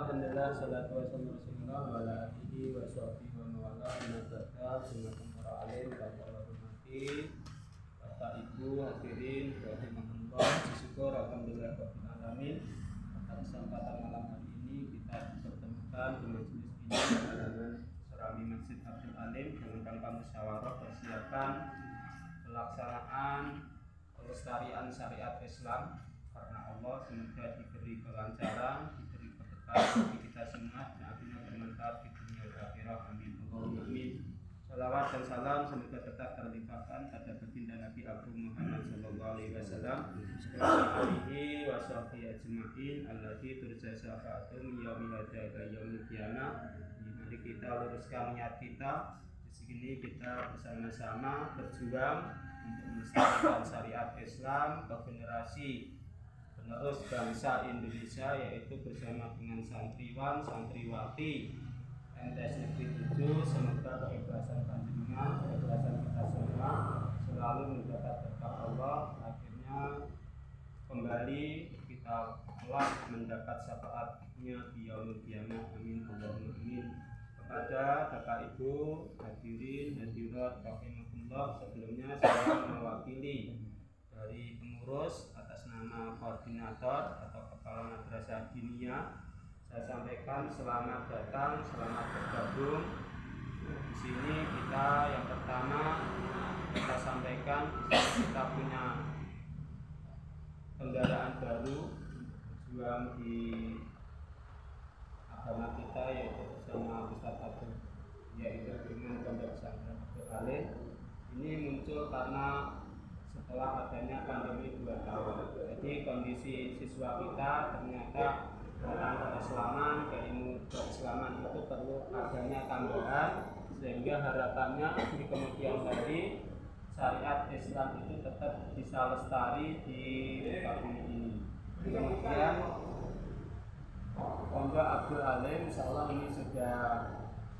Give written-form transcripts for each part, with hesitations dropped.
alhamdulillah, salatu wassalamu rasulullah wa ala alihi wa sahbihi wa mawala nabata sunnatun para alim dan para hormati Bapak Ibu hadirin rahimahullah. Syukur alhamdulillah rabbil alamin atas kesempatan malam hari ini kita dipertemukan di majelis ini di halaman Serami Masjid Abdul Alim dengan rangka musyawarah persiapan pelaksanaan pelestarian syariat Islam karena Allah. Semoga diberi kelancaran, diberi berkah bagi kita semua, dan akhirnya bermanfaat di dunia dan akhirat. Amin. Allahumma amin. Salawat dan salam semoga tetap terlimpahkan pada baginda Nabi Abu Muhammad sallallahu alaihi wasallam wa alihi wa sahbihi ajma'in allati turja syafa'atum yaumil hada yaumil qiyamah. Mari kita luruskan niat kita. Di sini kita bersama-sama berjuang untuk melestarikan syariat Islam ke generasi penerus bangsa Indonesia, yaitu bersama dengan santriwan, santriwati MTS Negeri 7. Semoga keikhlasan panjenengan, keikhlasan kita semua selalu mendapat berkah Allah. Akhirnya kembali kita telah mendapat syafaatnya di yaumul qiyamah. Amin. Allahumma amin. Kepada Bapak Ibu hadirin hadirat rahimahullah, sebelumnya saya mewakili dari pengurus atas nama koordinator atau kepala madrasah diniyah, saya sampaikan selamat datang, selamat bergabung. Di sini kita yang pertama kita sampaikan kita punya kendaraan baru berjuang di agama kita, yaitu bersama Ustaz Abdul, yaitu dengan Pondok Pesantren Abdul Alim. Ini muncul karena setelah adanya pandemi 2 tahun. Jadi kondisi siswa kita ternyata dalam keislaman, keilmu keislaman itu perlu adanya tambahan, sehingga harapannya di kemudian hari syariat Islam itu tetap bisa lestari di muka bumi ini. Kemudian Pondok Abdul Alim insyaallah ini sudah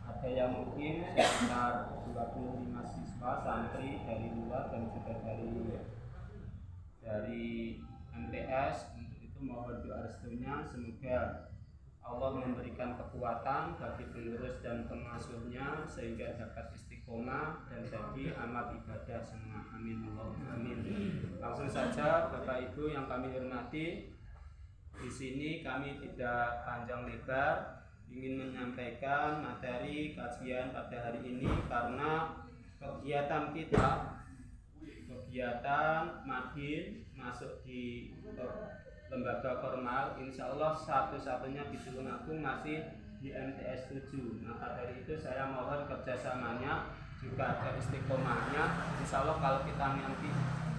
ada yang mungkin sekitar 25 siswa santri dari luar dan juga dari MTS. Untuk itu mohon doa restunya, semoga Allah memberikan kekuatan bagi pengurus dan pengasuhnya sehingga dapat istiqomah dan jadi amal ibadah semua. Amin. Allahumma amin. Langsung saja Bapak Ibu yang kami hormati, di sini kami tidak panjang lebar ingin menyampaikan materi kajian pada hari ini karena kegiatan kita, kegiatan madin masuk di lembaga formal, insya Allah satu-satunya di Tulungagung masih di MTS 7. Maka dari itu saya mohon kerjasamanya, juga ada istiqomahnya. Insya Allah kalau kita nanti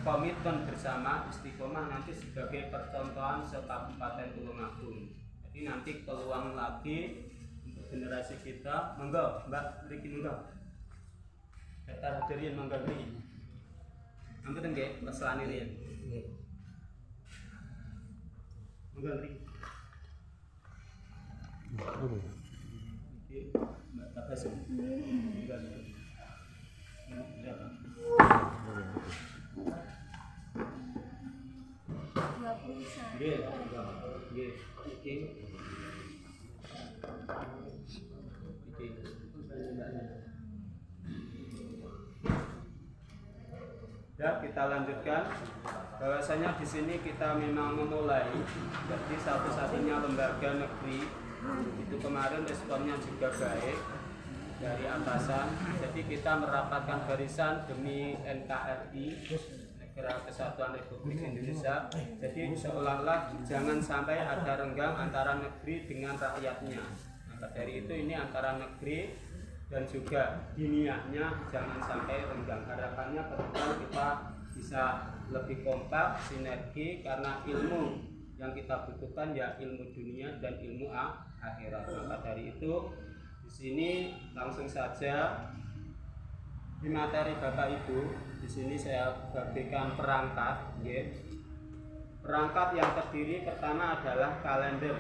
komitmen bersama istiqomah nanti sebagai percontohan se-Kabupaten Tulungagung. Jadi nanti peluang lagi untuk generasi kita. Monggo Mbak Riki, monggo kita hadirin, monggo Riki. Ampun nggih, pesan ini. Monggo Riki. Oke, Mbak Tabasum. Ya, kita lanjutkan. Bahwasanya di sini kita memang memulai jadi satu-satunya lembaga negeri. Itu kemarin responnya juga baik dari atasan. Jadi kita merapatkan barisan demi NKRI, Negara Kesatuan Republik Indonesia. Jadi seolah-olah jangan sampai ada renggang antara negeri dengan rakyatnya. Maka dari itu ini antara negeri dan juga diniyahnya jangan sampai renggang. Harapannya ke depan kita bisa lebih kompak, sinergi, karena ilmu yang kita butuhkan ya ilmu dunia dan ilmu akhirat. Maka dari itu di sini langsung saja di materi Bapak Ibu. Di sini saya bagikan perangkat, ya. Perangkat yang terdiri pertama adalah kalender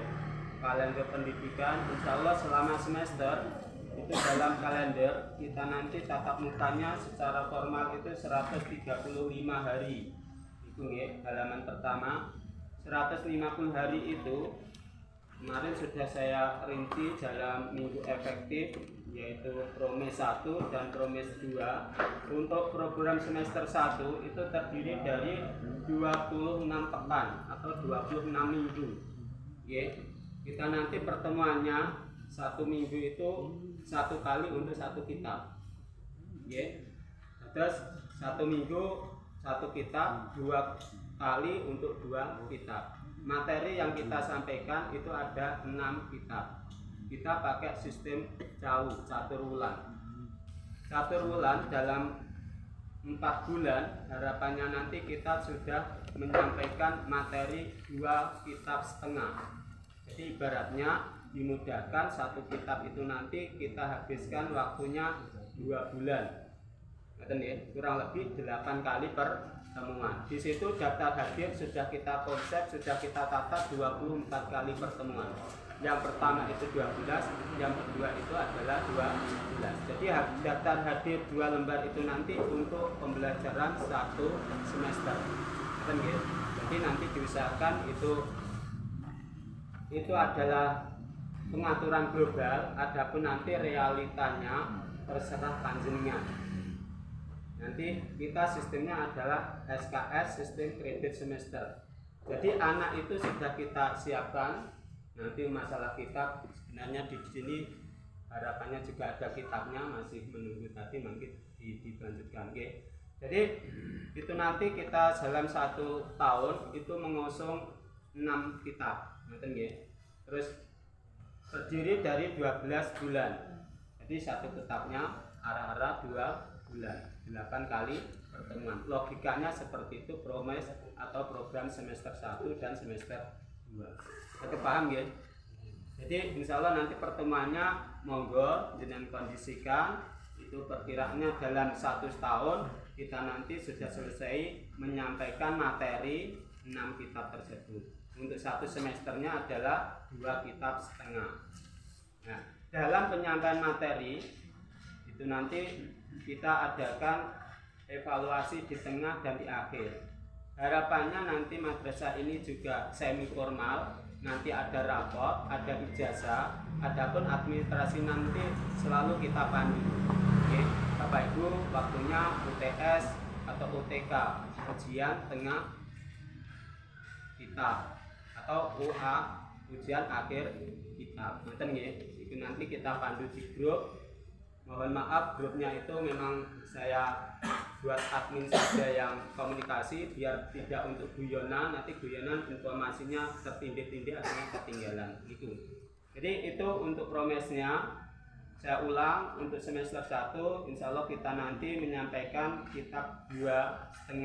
pendidikan. Insya Allah selama semester itu dalam kalender kita nanti tatap mukanya secara formal itu 135 hari. Itu ya, halaman pertama. 150 hari itu kemarin sudah saya rinci dalam minggu efektif, yaitu Promes 1 dan Promes 2. Untuk program semester 1 itu terdiri dari 26 pekan atau 26 minggu. Kita nanti pertemuannya 1 minggu itu 1 kali untuk 1 kitab. Terus 1 minggu 1 kitab, 2 kali untuk 2 kitab. Materi yang kita sampaikan itu ada 6 kitab. Kita pakai sistem catur wulan. Catur wulan dalam 4 bulan harapannya nanti kita sudah menyampaikan materi 2 kitab setengah. Jadi ibaratnya dimudahkan 1 kitab itu nanti kita habiskan waktunya 2 bulan. Kurang lebih 8 kali pertemuan. Di situ daftar hadir sudah kita konsep, sudah kita tata 24 kali pertemuan. Yang pertama itu 12, yang kedua itu adalah 12. Jadi daftar hadir 2 lembar itu nanti untuk pembelajaran 1 semester. Jadi nanti diusahakan itu adalah pengaturan global, adapun nanti realitanya terserah panjenengan. Nanti kita sistemnya adalah SKS, sistem kredit semester. Jadi anak itu sudah kita siapkan. Nanti masalah kitab sebenarnya di sini harapannya juga ada kitabnya, masih menunggu tadi mungkin dilanjutkan. Jadi itu nanti kita dalam 1 tahun itu mengusung 6 kitab. Terus terdiri dari 12 bulan. Jadi 1 kitabnya arah-arah 2 bulan, 8 kali pertemuan. Logikanya seperti itu Promes atau program semester 1 dan semester 2. Kita paham ya? Jadi insya Allah nanti pertemuannya monggo dengan kondisikan itu perkiraannya dalam 1 tahun kita nanti sudah selesai menyampaikan materi 6 kitab tersebut. Untuk 1 semesternya adalah 2 kitab setengah. Nah, dalam penyampaian materi itu nanti kita adakan evaluasi di tengah dan di akhir. Harapannya nanti madrasah ini juga semi formal, nanti ada rapot, ada ijazah, adapun administrasi nanti selalu kita pandu. Bapak Ibu, waktunya UTS atau UTK, ujian tengah kitab, atau UA, ujian akhir kitab. Itu nanti kita pandu di grup. Mohon maaf grupnya itu memang saya buat admin saja yang komunikasi biar tidak untuk guyonan, nanti guyonan informasinya tertindih-tindih atau ketinggalan gitu. Jadi itu untuk promesnya. Saya ulang untuk semester 1 insya Allah kita nanti menyampaikan kitab 2,5,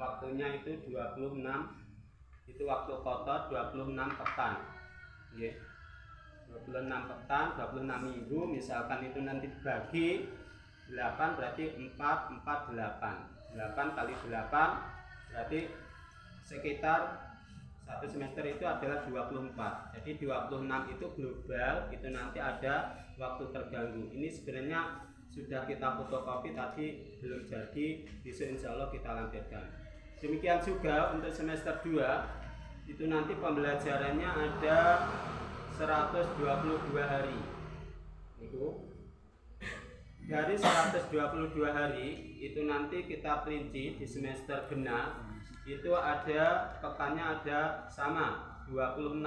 waktunya itu 26, itu waktu kotor 26 pekan. 26 pekan, 26 minggu, misalkan itu nanti dibagi 8 berarti 4, 8 kali 8 berarti sekitar 1 semester itu adalah 24. Jadi 26 itu global, itu nanti ada waktu terganggu. Ini sebenarnya sudah kita fotokopi tadi, belum jadi, besok insya Allah kita lampirkan. Demikian juga untuk semester 2 itu nanti pembelajarannya ada 122 hari. Itu dari 122 hari itu nanti kita perinci di semester genap itu ada pekannya ada sama 26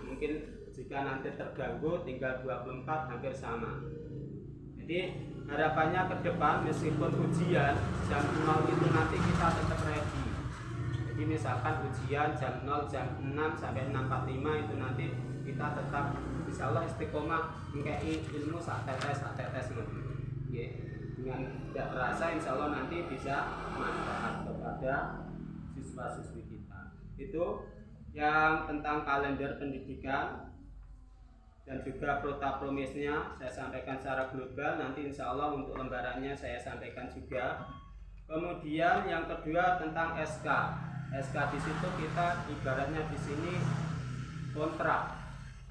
mungkin jika nanti terganggu tinggal 24 hampir sama. Jadi harapannya ke depan meskipun ujian jam 0 itu nanti kita tetap ready. Jadi misalkan ujian jam 0, jam 6 sampai 6.45 itu nanti kita tetap insya Allah istiqomah mengkai ilmu sak tetes dengan tidak terasa insya Allah nanti bisa manfaat kepada siswa-siswi kita. Itu yang tentang kalender pendidikan dan juga prota promisnya saya sampaikan secara global. Nanti insya Allah untuk lembarannya saya sampaikan juga. Kemudian yang kedua tentang SK. SK di situ kita ibaratnya di sini kontrak.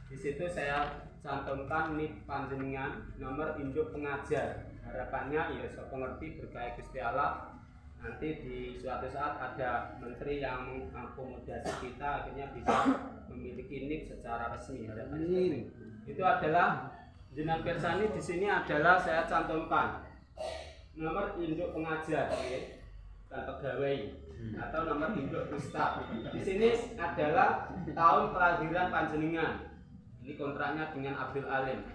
Di situ saya cantumkan nik panjenengan nomor induk pengajar. Harapannya ya saya pengerti berkait Gusti Allah nanti di suatu saat ada menteri yang mengakomodasi kita akhirnya bisa memiliki NIK secara resmi. Itu adalah jenengan pirsani di sini adalah saya cantumkan nomor induk pengajar dan pegawai atau nomor induk ustaz. Di sini adalah tahun kelahiran panjenengan. Ini kontraknya dengan Abdul Alim.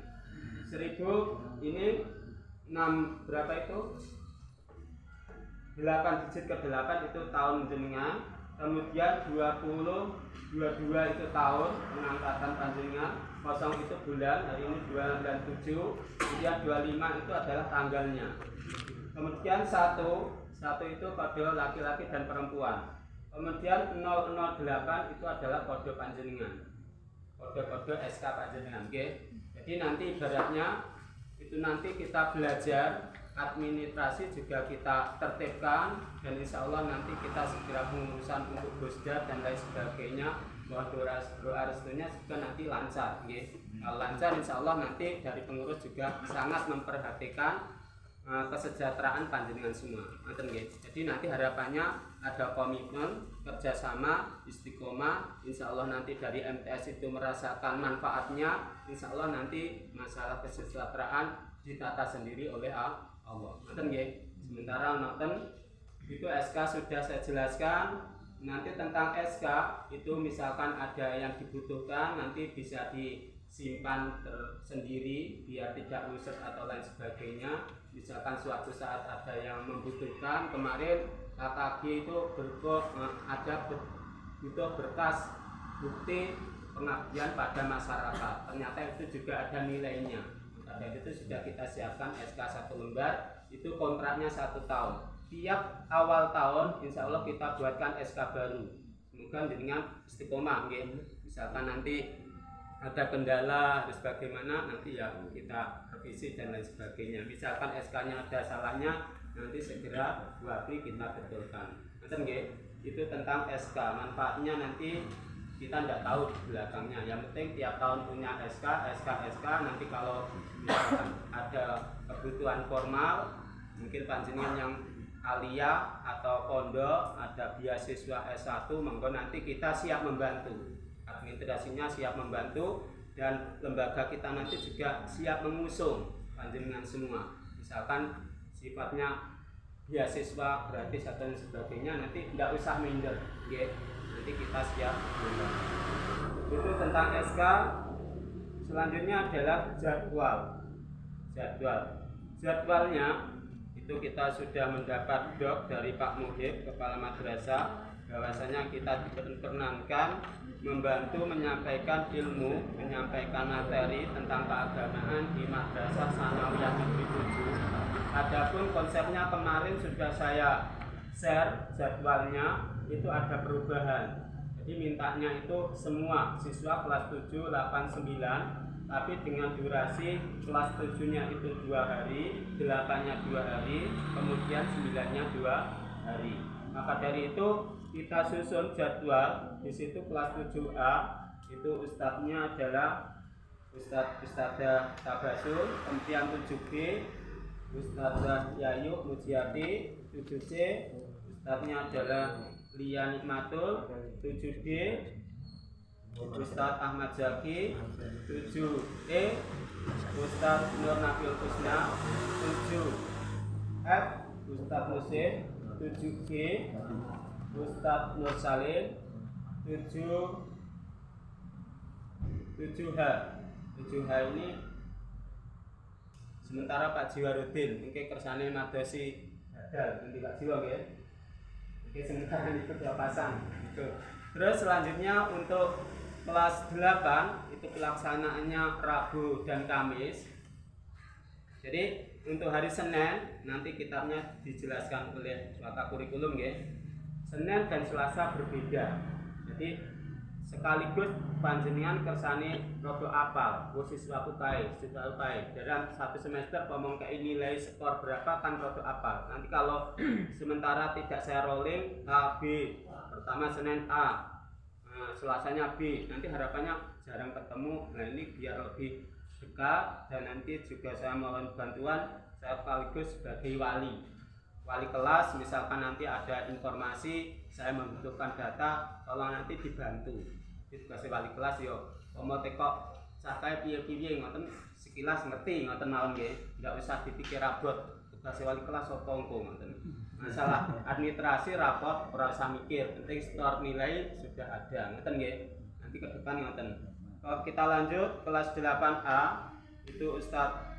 1000 ini 6 berapa itu? 8 digit ke 8 itu tahun jenengan. Kemudian 22 itu tahun pengangkatan panjenengan. 0 itu bulan, hari ini 2 bulan 7. Kemudian 25 itu adalah tanggalnya. Kemudian 1 itu kode laki-laki dan perempuan. Kemudian 008 itu adalah kode panjenengan. Kode-kode SK panjenengan, oke. Jadi nanti ibaratnya itu nanti kita belajar administrasi juga kita tertibkan dan insya Allah nanti kita segera pengurusan untuk bosda dan lain sebagainya bahwa doa restunya juga nanti lancar, okay? Kalau lancar insya Allah nanti dari pengurus juga sangat memperhatikan kesejahteraan panjenengan semua. Jadi nanti harapannya ada komitmen, kerjasama, istiqomah. Insya Allah nanti dari MTS itu merasakan manfaatnya. Insya Allah nanti masalah kesejahteraan ditata sendiri oleh Allah. Sementara nonton itu SK sudah saya jelaskan. Nanti tentang SK itu misalkan ada yang dibutuhkan nanti bisa disimpan tersendiri biar tidak rusak atau lain sebagainya. Misalkan suatu saat ada yang membutuhkan, kemarin KKG itu butuh berkas bukti pengabdian pada masyarakat. Ternyata itu juga ada nilainya. Maka dari itu sudah kita siapkan SK 1 lembar, itu kontraknya 1 tahun. Tiap awal tahun insya Allah kita buatkan SK baru. Semoga dengan istiqomah, misalkan nanti ada kendala harus bagaimana nanti ya kita revisi dan lain sebagainya. Misalkan SK-nya ada salahnya nanti segera 2 hari kita betulkan. Itu tentang SK. Manfaatnya nanti kita tidak tahu di belakangnya. Yang penting tiap tahun punya SK. Nanti kalau misalkan ada kebutuhan formal, mungkin panjenengan yang alia atau pondok ada beasiswa S1, monggo nanti kita siap membantu. Administrasinya siap membantu dan lembaga kita nanti juga siap mengusung panjenengan semua. Misalkan sifatnya beasiswa gratis atau sebagainya nanti tidak usah minder, nanti kita siap membantu. Itu tentang SK. Selanjutnya adalah jadwalnya itu kita sudah mendapat dok dari Pak Muhib kepala madrasah bahwasanya kita diperkenankan membantu menyampaikan ilmu, menyampaikan materi tentang keagamaan di Madrasah Sanawiyah Negeri 7. Adapun konsepnya kemarin sudah saya share jadwalnya, itu ada perubahan. Jadi mintanya itu semua siswa kelas 7, 8, 9, tapi dengan durasi kelas 7-nya itu 2 hari, 8-nya 2 hari, kemudian 9-nya 2 hari. Maka dari itu kita susun jadwal. Di situ kelas 7A itu ustadznya adalah Ustadzah Tabasul, kemudian 7B Ustadzah Yayu Mujiati, 7C ustadznya adalah Lia Nikmatul, 7D Ustadz Ahmad Zaki, 7E Ustadz Nur Nabil Husna, 7F Ustadz Musin, 7G Ustadz Nur Salim, 7H ini sementara Pak Jiwarudin ini kersane madrasi hadal nanti Pak Jiwa ya. Oke, sementara itu 2 pasang gitu. Terus selanjutnya untuk kelas 8 itu pelaksanaannya Rabu dan Kamis. Jadi untuk hari Senin nanti kitabnya dijelaskan oleh Waka Kurikulum ya. Senin dan Selasa berbeda. Jadi sekaligus panjenengan kersane rada apal, siswa utai. Dalam 1 semester ngomong kayak nilai skor berapa kan rada apal. Nanti kalau sementara tidak saya rolling A, B. Pertama Senin A, Selasanya B. Nanti harapannya jarang ketemu. Nah ini biar lebih dekat dan nanti juga saya mohon bantuan saya sekaligus sebagai wali. wali kelas misalkan nanti ada informasi saya membutuhkan data tolong nanti dibantu. Itu tugas wali kelas yo. Pomo teko cacahe piye-piye ngoten sekilas ngerti ngoten mawon nggih. Ndak usah dipikir abot. Tugas wali kelas apa engko ngoten. Masalah administrasi rapot ora usah mikir, penting store nilai sudah ada. Ngoten nggih. Nanti ke depan ngoten. Kalau kita lanjut kelas 8A itu Ustadz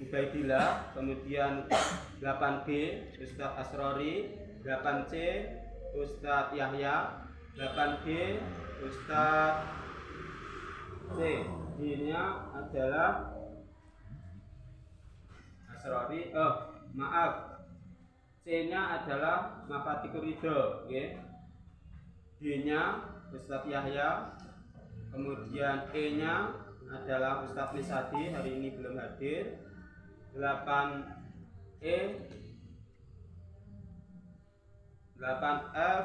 Ubaidillah, kemudian 8B Ustadz Asrori, 8C Ustadz Yahya, 8D Ustadz C. D-nya adalah Asrori, maaf, C-nya adalah Mafatikur Ridho, okay. D-nya Ustadz Yahya, kemudian E-nya adalah Ustadz Misadi, hari ini belum hadir. 8E, 8F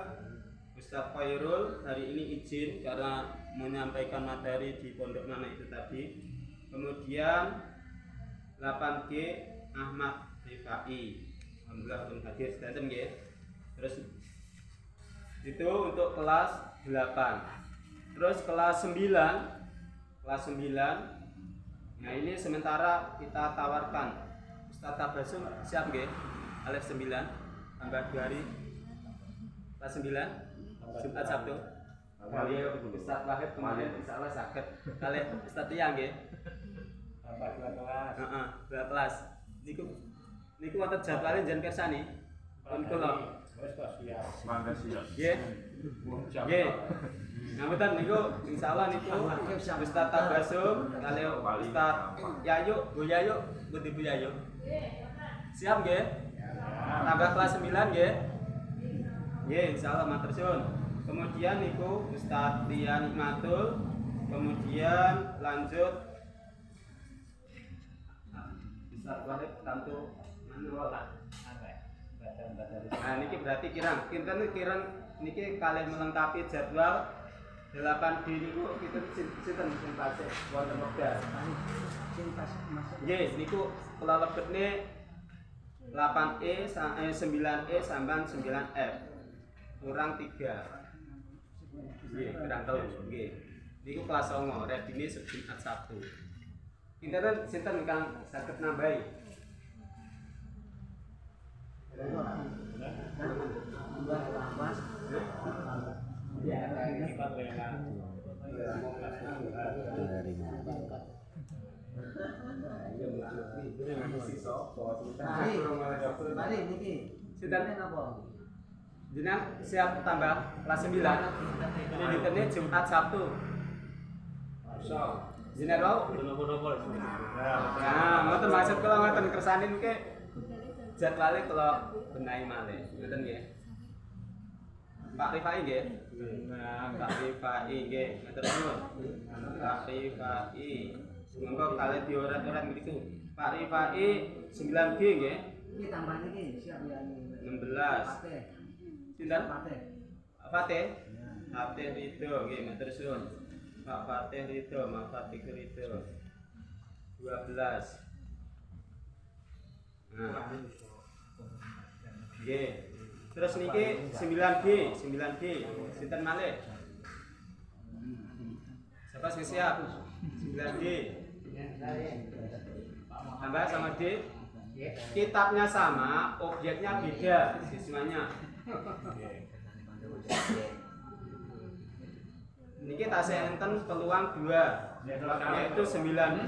Ustadz Khairul, hari ini izin karena menyampaikan materi di pondok mana itu tadi. Kemudian 8G Ahmad Rifai, alhamdulillah belum hadir sedanten nggih. Terus itu untuk kelas 8. Terus kelas 9. Nah ini sementara kita tawarkan Ustadz Tabasum siap nggih? Alif 9 tambah 2 hari. Kelas 9 Jumat Sabtu. Kali Ustadz Wahid kemarin insyaallah saged. Kali Ustadz Tiang nggih. Tambah 2 kelas. Heeh, 2 kelas. Niku wonten jadwale njen kersani. Pun kula. Wis siap. Mangga siap. Nggih. Nggih. Ngapunten niku insyaallah niku Ustadz Tabasum kali Ustadz Yayu, Bu Yayu, Budi Bu Yayu. Siap nggih? Tambah kelas 9 nggih? Nggih, insyaallah matur suwun. Kemudian niku Ustadz Lian Matul, kemudian lanjut Ustadz Wahid Tantu Manurola. Nah niki berarti kirang niki kalian melengkapi jadwal 8D niku kita sinten sing pase wonten wekdal. Nggih, niku kula lebetne 8E 9E sampean 9F. Kurang 3. Nggih, kurang 3. Nggih. Niku kelas 9, redine Jumat Sabtu. Kinten sinten kang saged nambahi? Jenengan siap tambah kelas 9. Ini Jumat Sabtu. Jenengan wau? Nah, ngoten maksud kula ngoten kersane niki jadwale kula benahi malih. Ngoten nggih. Pak Rifai nggih. Nah, Pak Rifai nggih. Matur nuwun. Pak Rifai. Monggo kalih dioret-oret mriku. Pak Rifai 9G nggih. Iki tambah niki siap ya. 16. Sinten? Fatih. Fatih Ridho nggih, matur suwun. Pak Fatih Ridho, Mak Fatih Ridho. 12. Nah. Nggih. Terus niki 9D. Sinten malih? Siapa sing siap? 9D. Tambah sama D. Kitabnya sama, objeknya beda, siswanya. Niki tasih enten peluang 2, yaitu 9D.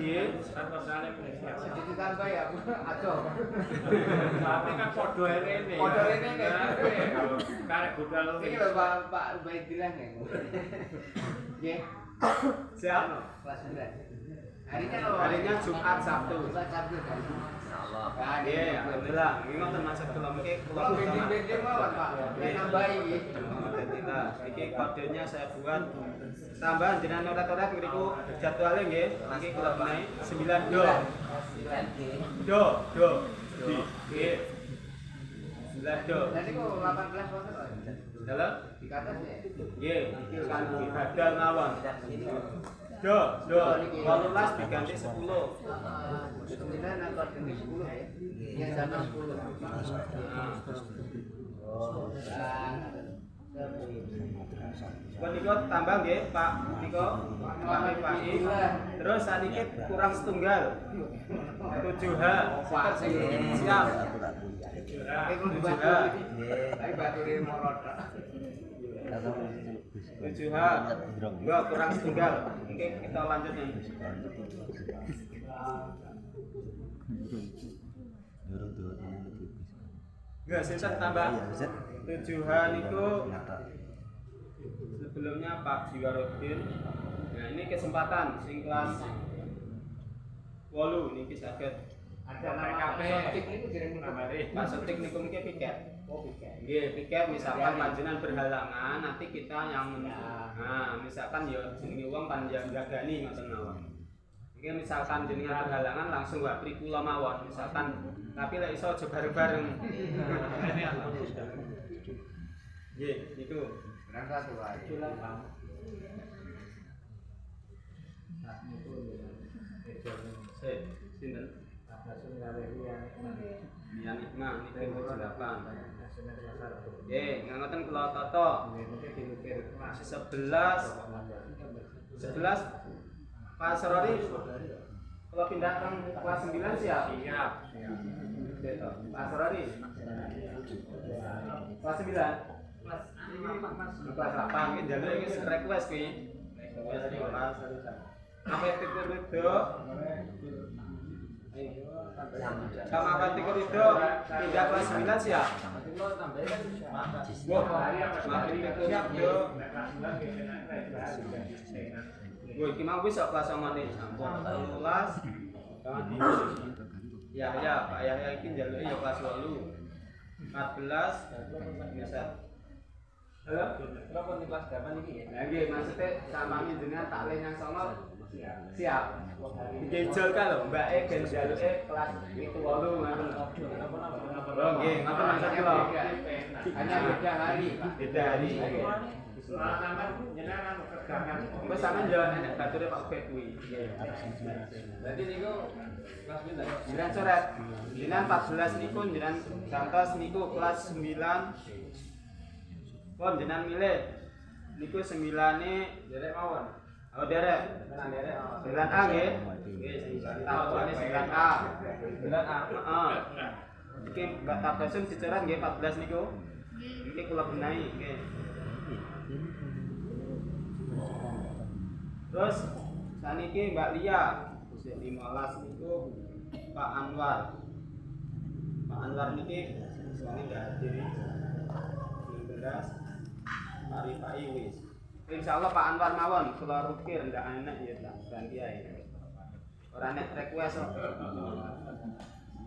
Sedikitkan bae aku adoh. Tapi kan podo rene. Podo rene Karek budal iki lho Pak Ubaidillah nggih. Nggih. Siap. Kelas 9. Harinya Jumat Sabtu. Jumat Sabtu kan. Insyaallah. Nggih, alhamdulillah. Nggih ngoten maksud kula mengki kula benjing mawon Pak. Nambahi iki. Iki kodenya saya buat tambahan jenengan orat-orat ngriku jadwale nggih. Niki kula benahi 9 do. 9D. Do. Nggih. 9 do. Lah niku 18 wonten kok. Dalam Di atas ya. nggih, iki kan badal mawon. Do 18 diganti 10. 9 atau ganti 10 ya? Yang sama 10. Oh, Buat Niko tambah nggih, Pak Niko. Pak I. Terus saniki kurang setunggal. 7H. Siap. 7H. Tapi bature morot. 7H. Enggak kurang setunggal. Oke, kita lanjut nih. Enggak, sinten tambah. 7H niku sebelumnya Pak Jiwarodin. Nah, ini kesempatan sing kelas 8 niki saged Ada nama sotik niku jeneng Pak Sotik niku niki piket. Oh, piket. Nggih, piket misalkan panjenengan berhalangan nanti kita yang nah, misalkan ya jenenge wong panjenengan gagani ngoten mawon. Iki misalkan jenengan berhalangan langsung wapri kula mawon misalkan tapi lek iso aja bareng-bareng. Nggih, niku. berangkat tuh aja. Sik, sinten? Yang Iqmah niki 8. Nggih, ngoten kula tata. 11 Pak Sarori kalau pindah ke kelas 9 siap? Siap. Pak Sarori kelas 9? Kelas 8 ini jalur ini request kuwi. Sampai titik itu sama Pak Tikur itu pindah kelas 9 siap? Gue iki mau wis kelas sama nih, sampun kelas. Ya Pak Yahya iki njaluk ya kelas 8. 14 bisa. Halo, berapa nih kelas 8 iki ya? Lah nggih, maksudnya sama jenengan takle nang sono siap. Dijol ka lho, mbake gen njaluke kelas 7 8 ngoten. Oh nggih, ngoten maksud kula. Hanya beda hari. Beda hari. Wes sampean yo nek bature Pak Ubed kuwi. Berarti niku kelas pinten? Jiran coret. Jiran 14 niku jiran gantos niku kelas 9. Pon jenengan milih. Niku 9-e derek mawon. Oh derek. Derek. 9A nggih. Nggih, tahune 9A. 9A. Heeh. Iki Mbak Tabasun dicoret nggih 14 niku. Iki kula benahi nggih. Terus saniki Mbak Lia 15 niku Pak Anwar. Pak Anwar niki sini enggak hadir. 19 Mari Pak Iwis. Insyaallah Pak Anwar mawon kula rukir ndak enak ya tak ganti ae. Ora nek request kok.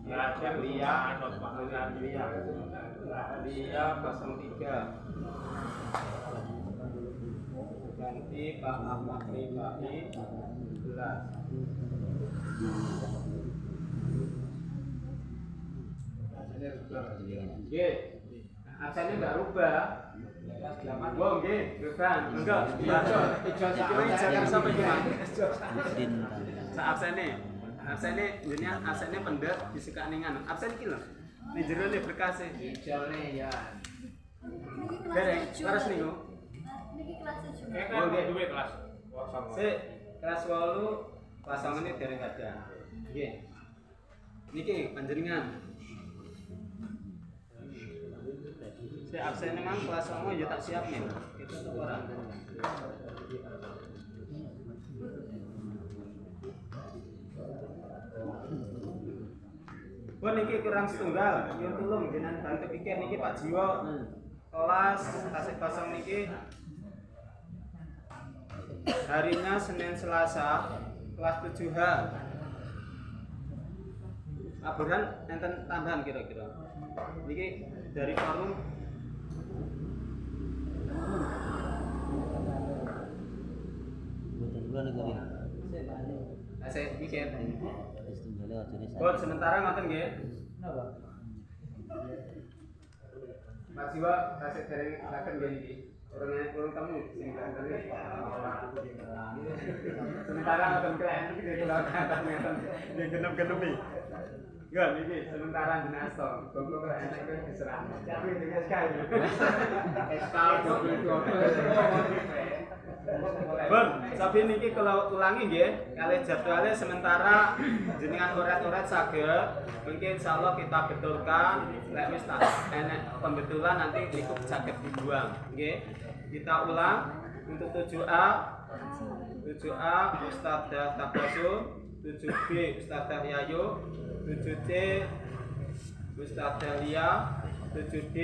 Ya Lia, Lia 03. Ganti Pak Ahmad Rifai 11. Nggih. Absennya enggak rubah. Oh nggih, bukan. Enggak. Jangan sampai gimana. Absennya jenengan absennya pendet disekani ngono. Absen iki lho. Ning jero ne berkas e. Ijolne ya. Dereng, terus niku. Niki kelas 7. Kan duwe kelas. Sik, kelas 8 kelas 9 ini dereng ada. Nggih. Niki panjenengan. Sik absen memang kelas 9 ya tak siap nih. Itu tuh orang. Bon niki kurang setunggal, nyuwun tulung jenengan bantu pikir niki Pak Jiwo. Kelas tasik kosong niki harinya Senin Selasa kelas 7H. Aburan enten tambahan kira-kira. Niki dari forum saya pikir. Bon sementara ngoten nggih. Mas Jiwa kasih dari akan gini orang kamu sementara akan keren kalau kata yang genep nih enggak ini sementara jenis tong goblok lah enak itu diserang tapi dengan sekali Bon, tapi niki kalau ulangi nggih, kali jadwalnya sementara jenengan oret-oret saged, mungkin insyaallah kita betulkan, lek wis tak enek pembetulan nanti niku saged dibuang, nggih. Kita ulang untuk 7A Ustadzah Tabassum, 7B Ustadzah Yayu, 7C Ustadzah Lia, 7D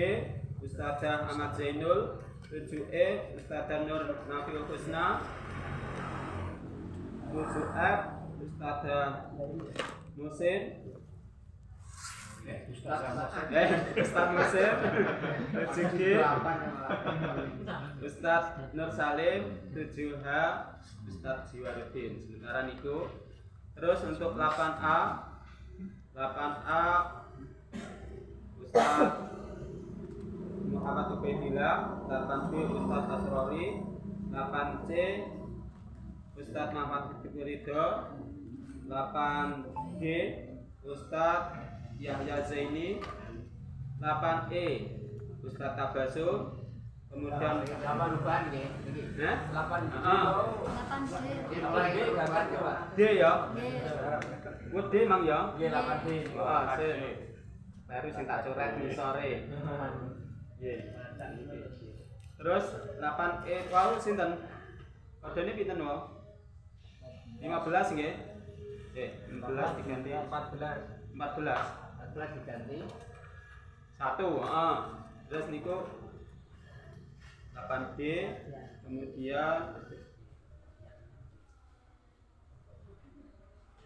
Ustadzah Ahmad Zainul, 7E Ustadzah Nur Nafiul Husna, 7F Ustadzah Musin, Ustadz Musin, 7G Ustadz Nur Salim, 7H Ustadz Jiwaruddin. Sementara niku. Terus untuk 8A Ustadz Muhammad Ubaidillah, 8B Ustadz Asrori, 8C Ustadz Muhammad Ridho, 8G Ustadz Yahya Zaini, 8E Ustadz Tabassum, kemudian 8 rubahan nggih. 8 D ya. D mang ya. Nggih 8D. Wah, baru sing tak coret di sore. Terus 8E wau sinten? Kodene pinten wae? 15 nggih. 15 diganti 14 diganti 1. Terus niku 8D kemudian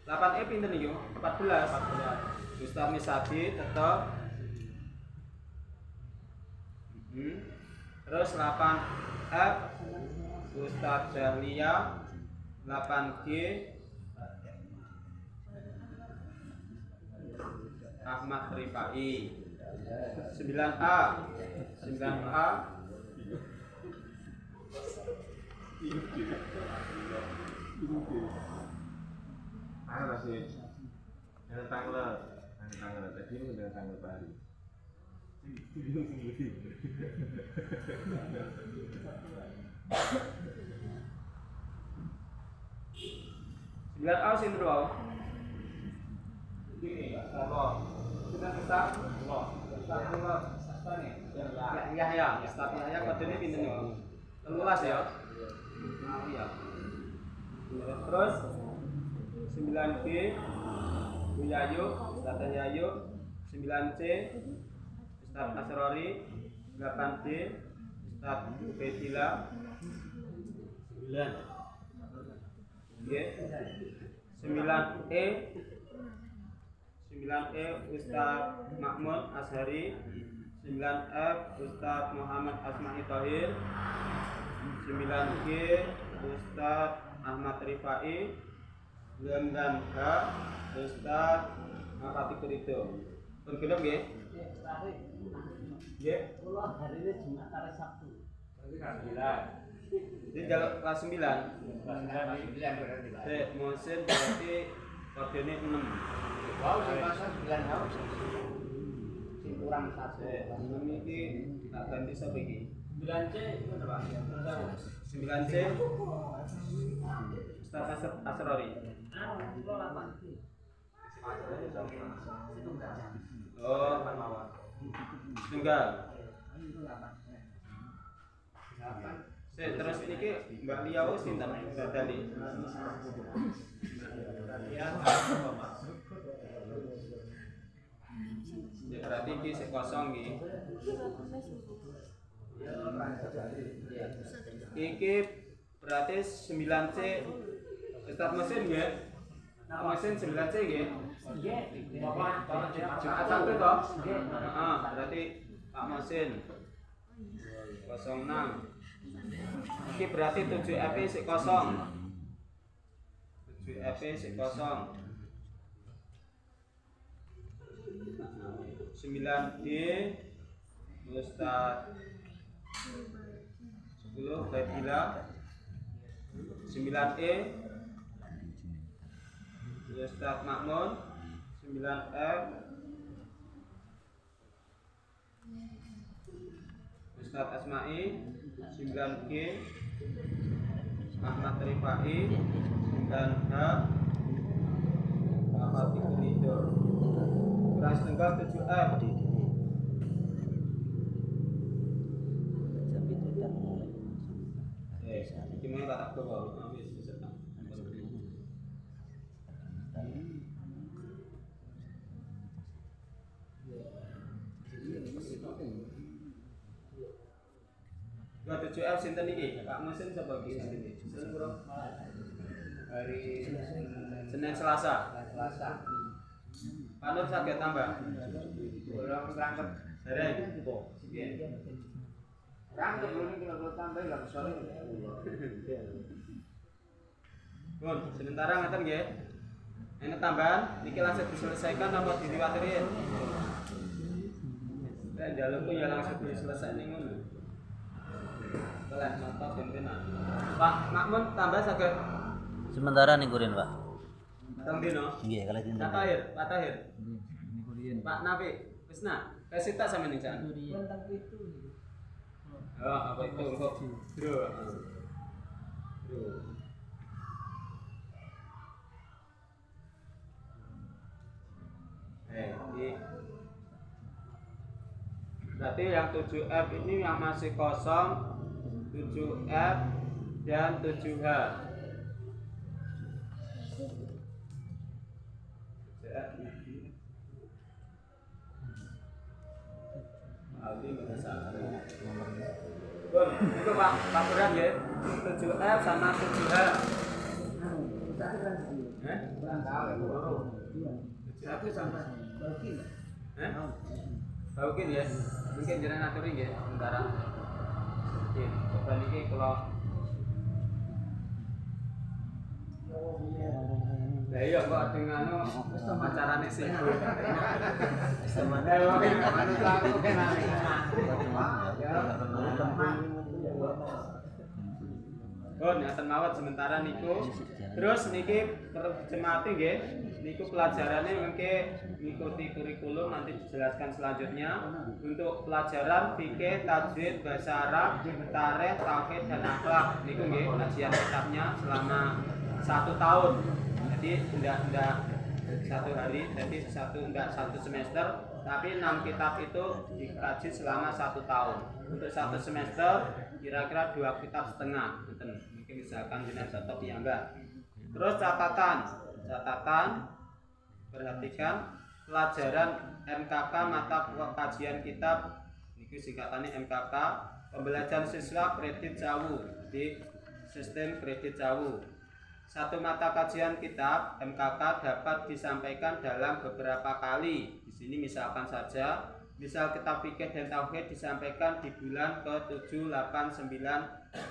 8E pinten niku? 14. Ustaz Misadi tetap. Terus 8F Ustaz Dahlia, 8G Ahmad Rifai, 9A masih dengan tanggal tadi dengan tanggal baru. Sembilan A sih bro. Ini apa? Kita Ustaz. Ya. Ustaz Yahya kodenya pinten yo? 13 ya. Iya. Terus 9B Bu Yayu, Ustaz Yayu, 9C Ustaz Asrori, 8D Ustaz Ubaidillah, 9. Nggih. 9E Ustaz Mahmud Ashari, 9F Ustaz Muhammad Asma'i Thahir, 9G Ustaz Ahmad Rifai, 9H Ustaz Muhammad Ridho. Pun genep nggih? Nggih. Kula hari ini Jumat karo Sabtu. Ini jaluk kelas 9. Musin berarti kodenya 6. Wow, sing pasar 9 haus. Sing kurang 1. 6 iki tak ganti sapa iki? 9C itu berapa? 9C Ustaz Asrori. Oh, tunggal. Terus niki Mbak Lia wis sinten dadali? Ya berarti iki sik kosong iki. Iki berarti 9C Ustaz Mesin nggih? Mesin 9C nggih? Nggih. Jumat Sabtu toh? Heeh, berarti Pak Mesin 06. Iki berarti 7EP sik kosong. 7EP sik kosong. 9D Ustaz 10 Badila 9E Ustaz Makmun 9F Ustaz Asma'i 9G Ahmad Rifai 9H Ahmad Ikunidor Kurang setengah 7F gimana kata aku bawa habis diserta Gak 7F sinten iki? Pak Mesin sapa iki sinten iki? Senin pura? Hari Senin Selasa. Pak Nur saged tambah. orang berangkat Dereng. berangkat dulu nih kalau tambah nggak sore. Pun sementara ngeten nggih. Ini tambahan niki langsung diselesaikan apa diliwatirin? Dan jalurku ya langsung diselesaikan ning ngono. Kelek contoh pimpinan. Pak Makmun tambah saged Sementara nih kurin Pak. teng dino. Nggih, kalau dinten. Pak Tahir. Pak Nafi, wis nak. Kasih tak sampe ning jan. Oh, apa itu kok? Bro. Ini berarti yang 7F ini yang masih kosong 7F dan 7H. Itu Pak Beran ya 7F sama 7H. 7F itu sama Baukin ya, mungkin jenengan aturi nggih sementara. Nggih, coba niki kula. Lah iya kok adeng anu acarane sih. Sementara manut aku kenane. Bon, ngaten mawon sementara niku. Terus niki jemaati nggih. Niku pelajarannya mungkin mengikuti kurikulum nanti dijelaskan selanjutnya. Untuk pelajaran fikih, tajwid, bahasa Arab, tarikh, tauhid dan akhlak. Niku nggih kajian kitabnya selama 1 tahun. Jadi tidak 1 hari, jadi satu semester, tapi 6 kitab itu dikaji selama 1 tahun. Untuk 1 semester kira-kira 2 kitab setengah. Mungkin misalkan jenengan satu piyambak. Terus catatan perhatikan pelajaran MKK mata kajian kitab niku singkatannya MKK pembelajaran siswa kredit Jawu di sistem kredit Jawu. 1 mata kajian kitab MKK dapat disampaikan dalam beberapa kali. Di sini misalkan saja misal kitab fikih dan tauhid disampaikan di bulan ke-7, 8, 9,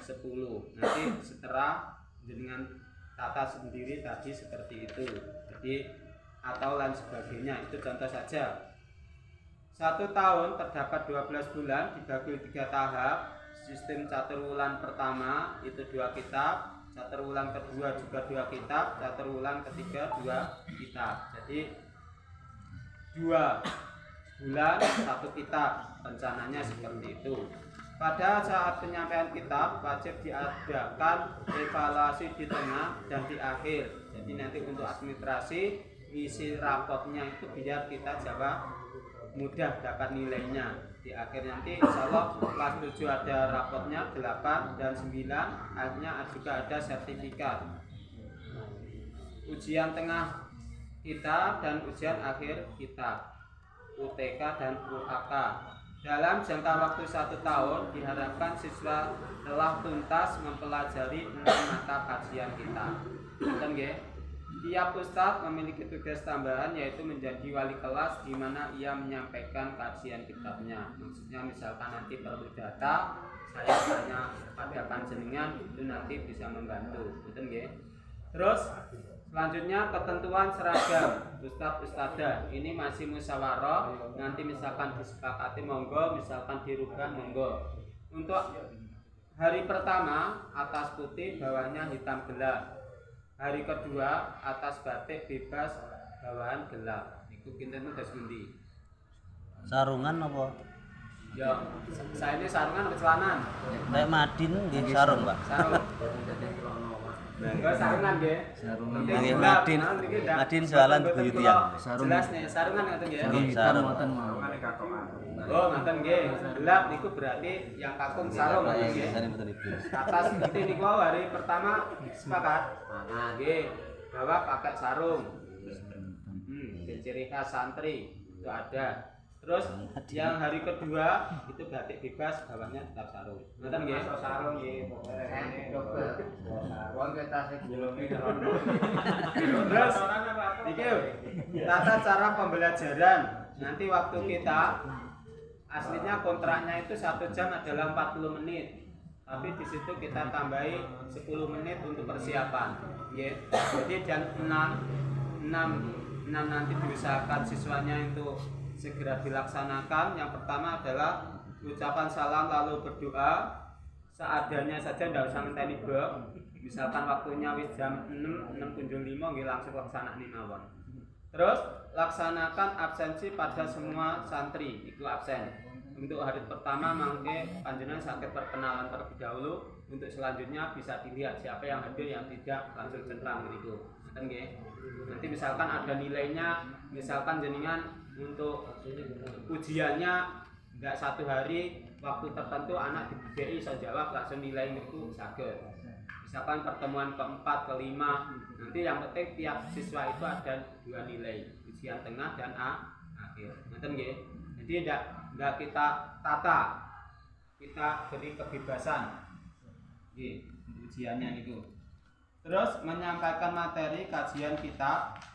10. Nanti setelah dengan tata sendiri tadi seperti itu. Jadi atau lain sebagainya, itu contoh saja. 1 tahun terdapat 12 bulan dibagi 3 tahap. Sistem catur wulan pertama itu 2 kitab, catur wulan kedua juga 2 kitab, catur wulan ketiga 2 kitab. Jadi 2 bulan 1 kitab, rencananya seperti itu. Pada saat penyampaian kitab wajib diadakan evaluasi di tengah dan di akhir. Jadi nanti untuk administrasi isi rapotnya itu biar kita jawab mudah dapat nilainya. Di akhir nanti insya Allah kelas 7 ada rapotnya 8 dan 9, akhirnya juga ada sertifikat. Ujian tengah kitab dan ujian akhir kitab, UTK dan UAK. Dalam jangka waktu 1 tahun diharapkan siswa telah tuntas mempelajari 6 mata kajian kitab. Betul nggih? Tiap ustadz memiliki tugas tambahan yaitu menjadi wali kelas di mana ia menyampaikan kajian kitabnya. Maksudnya misalkan nanti perlu data, saya tanya pada panjenengan itu nanti bisa membantu. Betul nggih? Terus selanjutnya ketentuan seragam ustadz-ustadzah ini masih musyawarah, nanti misalkan disepakati monggo, misalkan dirubah monggo. Untuk hari pertama atas putih bawahnya hitam gelap, hari kedua atas batik bebas bawahan gelap. Iku kinten udah sendi. Sarungan apa? Ya, saya ini sarungan atau celanan? Kayak Madin nggih sarung, Pak. Sarung. Enggak sarungan nggih. Sarungan. Nggih Madin. Madin jualan buyut yang. Jelas nih, sarungan ngoten nggih. Nggih, sarung. Sarungane kakokan. Oh, ngoten nggih. Gelap niku berarti yang kakung sarung nggih. Sari mboten Ibu. Atas putih niku hari pertama sepakat. Nah, nggih. Bawah pakai sarung. Ciri khas santri itu ada. Terus yang hari kedua itu batik bebas, bawahnya tetap sarung. Ngoten nggih. Sarung nggih, Dokter. Wong kita sing Terus iki tata cara pembelajaran. Nanti waktu kita aslinya kontraknya itu 1 jam adalah 40 menit. Tapi di situ kita tambahi 10 menit untuk persiapan. Nggih. Jadi jam 6 nanti diusahakan siswanya itu segera dilaksanakan. Yang pertama adalah ucapan salam lalu berdoa seadanya saja, tidak usah ngenteni bab. Misalkan waktunya wis jam 6 kunjung 5 nggih langsung laksanakne mawon. Terus laksanakan absensi pada semua santri, itu absen. Untuk hari pertama mangke panjenengan sakit perkenalan terlebih dahulu, untuk selanjutnya bisa dilihat siapa yang hadir yang tidak langsung centang gitu. Ngoten nggih. Nanti misalkan ada nilainya, misalkan jenengan untuk ujiannya enggak 1 hari waktu tertentu anak dibedheki iso jawab langsung nilai niku saged. Misalkan pertemuan keempat, kelima, nanti yang penting tiap siswa itu ada 2 nilai, ujian tengah dan akhir. Ngoten nggih. Jadi enggak kita tata. Kita beri kebebasan. Nggih, ujiannya niku. Terus menyampaikan materi kajian kita